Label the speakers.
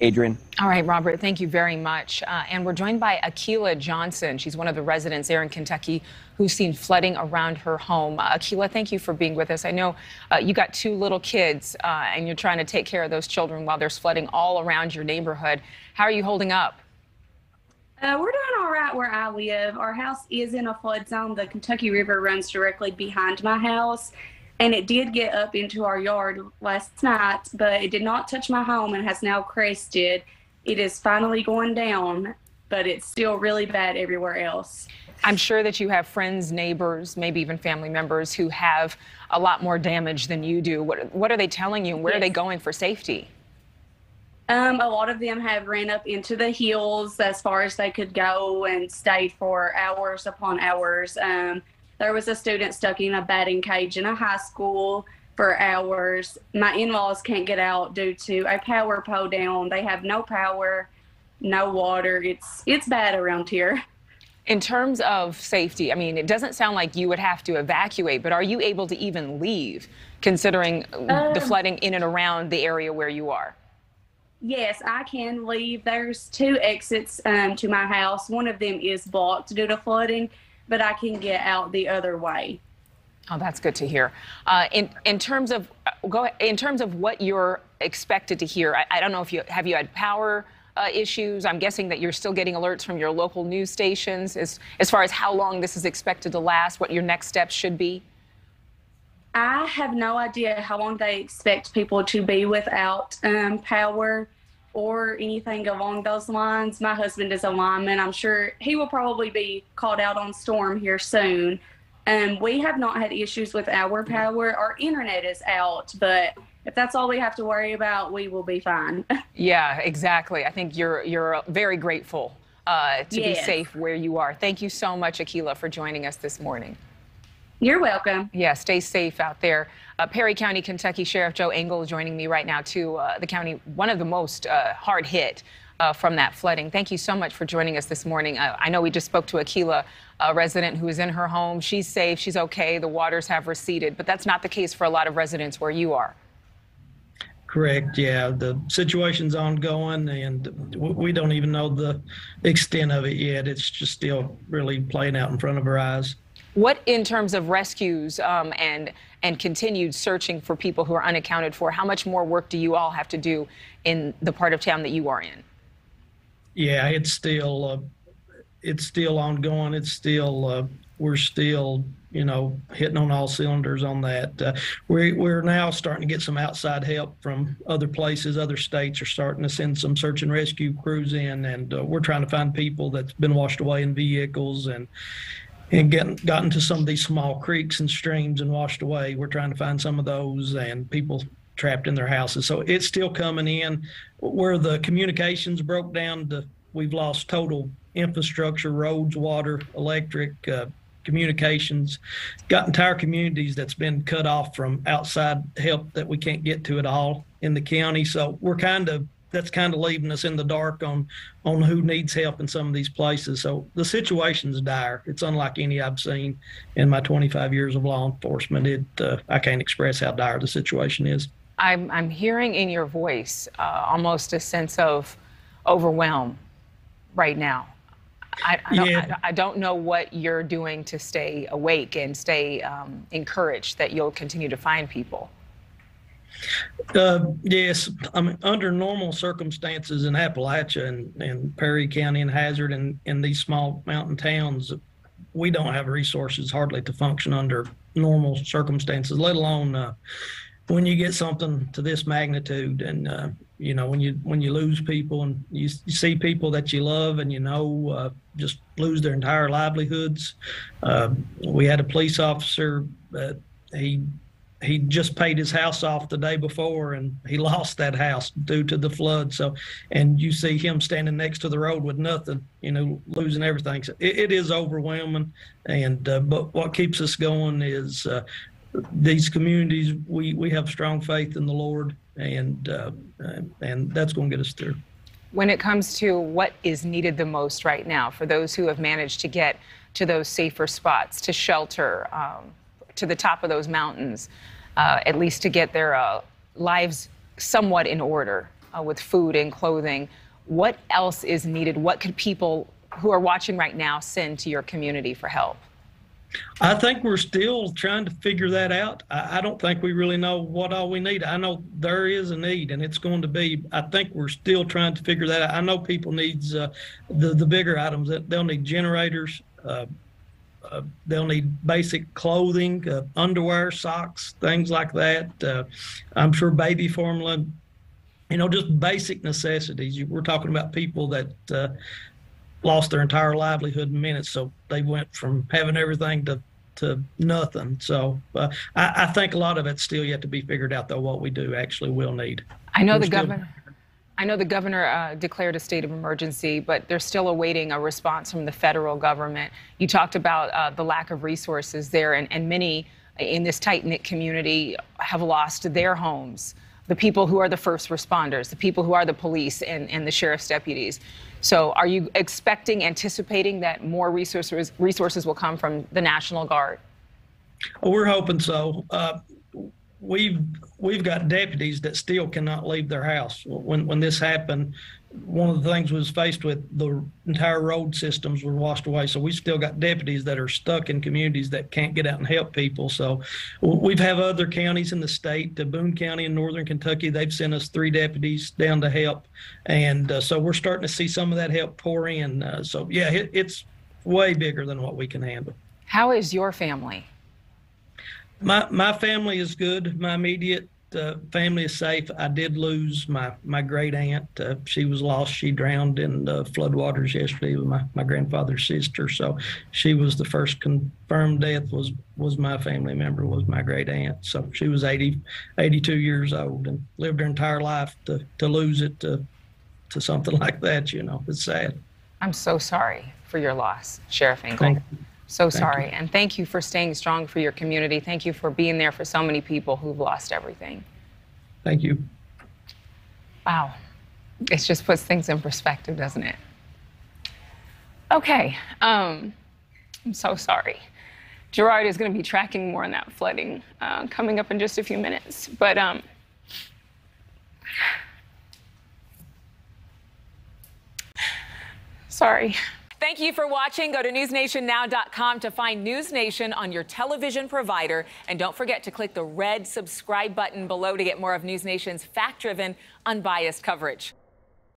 Speaker 1: Adrienne.
Speaker 2: All right, Robert, thank you very much. And we're joined by Akila Johnson. She's one of the residents there in Kentucky who's seen flooding around her home. Akila, thank you for being with us. I know you got two little kids and you're trying to take care of those children while there's flooding all around your neighborhood. How are you holding up?
Speaker 3: We're doing all right where I live. Our house is in a flood zone. The Kentucky River runs directly behind my house, and it did get up into our yard last night, but it did not touch my home and has now crested. It is finally going down, but it's still really bad everywhere else.
Speaker 2: I'm sure that you have friends, neighbors, maybe even family members who have a lot more damage than you do. What are they telling you, and where are they going for safety?
Speaker 3: A lot of them have ran up into the hills as far as they could go and stayed for hours upon hours. There was a student stuck in a batting cage in a high school for hours. My in-laws can't get out due to a power pole down. They have no power, no water. It's bad around here.
Speaker 2: In terms of safety, I mean, it doesn't sound like you would have to evacuate, but are you able to even leave, considering the flooding in and around the area where you are?
Speaker 3: Yes, I can leave. There's two exits to my house. One of them is blocked due to flooding, but I can get out the other way.
Speaker 2: Oh, that's good to hear. In terms of what you're expected to hear, I don't know if you had power issues. I'm guessing that you're still getting alerts from your local news stations as far as how long this is expected to last, what your next steps should be.
Speaker 3: I have no idea how long they expect people to be without power or anything along those lines. My husband is a lineman. I'm sure he will probably be called out on storm here soon. We have not had issues with our power. Our internet is out, but if that's all we have to worry about, we will be fine.
Speaker 2: Yeah, exactly. I think you're very grateful to be safe where you are. Thank you so much, Akila, for joining us this morning.
Speaker 3: You're welcome.
Speaker 2: Yeah, stay safe out there. Perry County, Kentucky Sheriff Joe Engle is joining me right now, too. The county, one of the most hard hit from that flooding. Thank you so much for joining us this morning. I know we just spoke to Akila, a resident who is in her home. She's safe. She's okay. The waters have receded. But that's not the case for a lot of residents where you are.
Speaker 4: Correct. Yeah, the situation's ongoing, and we don't even know the extent of it yet. It's just still really playing out in front of our eyes.
Speaker 2: What, in terms of rescues and continued searching for people who are unaccounted for, how much more work do you all have to do in the part of town that you are in?
Speaker 4: Yeah, it's still ongoing. It's still we're still hitting on all cylinders on that. We're now starting to get some outside help from other places. Other states are starting to send some search and rescue crews in, and we're trying to find people that's been washed away in vehicles and gotten to some of these small creeks and streams and washed away. We're trying to find some of those, and people trapped in their houses. So it's still coming in. Where the communications broke down, we've lost total infrastructure, roads, water, electric, communications. Got entire communities that's been cut off from outside help that we can't get to at all in the county. So that's kind of leaving us in the dark on who needs help in some of these places. So the situation's dire. It's unlike any I've seen in my 25 years of law enforcement. I can't express how dire the situation is.
Speaker 2: I'm hearing in your voice almost a sense of overwhelm right now. I don't know what you're doing to stay awake and stay encouraged that you'll continue to find people.
Speaker 4: Yes, I mean, under normal circumstances in Appalachia and Perry County and Hazard and in these small mountain towns, we don't have resources hardly to function under normal circumstances, let alone when you get something to this magnitude. And when you lose people and you see people that you love and just lose their entire livelihoods. We had a police officer that he just paid his house off the day before, and he lost that house due to the flood. So, and you see him standing next to the road with nothing, losing everything. So it is overwhelming. And but what keeps us going is these communities. We have strong faith in the Lord, and that's going to get us through.
Speaker 2: When it comes to what is needed the most right now for those who have managed to get to those safer spots, to shelter, to the top of those mountains, at least to get their lives somewhat in order. with food and clothing. What else is needed? What could people who are watching right now send to your community for help?
Speaker 4: I think we're still trying to figure that out. I don't think we really know what all we need. I know there is a need, and it's going to be, I think we're still trying to figure that out. I know people needs the bigger items. They'll need generators. They'll need basic clothing, underwear, socks, things like that. I'm sure baby formula, just basic necessities. We're talking about people that lost their entire livelihood in minutes. So they went from having everything to nothing. So I think a lot of it's still yet to be figured out, though, what we do actually will need.
Speaker 2: I know the governor declared a state of emergency, but they're still awaiting a response from the federal government. You talked about the lack of resources there, and many in this tight-knit community have lost their homes. The people who are the first responders, the people who are the police and the sheriff's deputies. So are you anticipating that more resources will come from the National Guard?
Speaker 4: Well, we're hoping so. We've got deputies that still cannot leave their house. When this happened, one of the things was faced with, the entire road systems were washed away. So we still got deputies that are stuck in communities that can't get out and help people. So we've have other counties in the state, Boone County in northern Kentucky, they've sent us 3 deputies down to help. And so we're starting to see some of that help pour in. So yeah, it's way bigger than what we can handle.
Speaker 2: How is your family?
Speaker 4: My family is good. My immediate family is safe. I did lose my great aunt. She was lost. She drowned in floodwaters yesterday with my grandfather's sister. So she was the first confirmed death. Was my family member, was my great aunt. So she was 82 years old and lived her entire life to lose it to something like that. It's sad.
Speaker 2: I'm so sorry for your loss, Sheriff Engle. So sorry. And thank you for staying strong for your community. Thank you for being there for so many people who've lost everything.
Speaker 4: Thank you.
Speaker 2: Wow. It just puts things in perspective, doesn't it? Okay. I'm so sorry. Gerard is going to be tracking more on that flooding coming up in just a few minutes. But sorry.
Speaker 1: Thank you for watching. Go to newsnationnow.com to find News Nation on your television provider. And don't forget to click the red subscribe button below to get more of News Nation's fact-driven, unbiased coverage.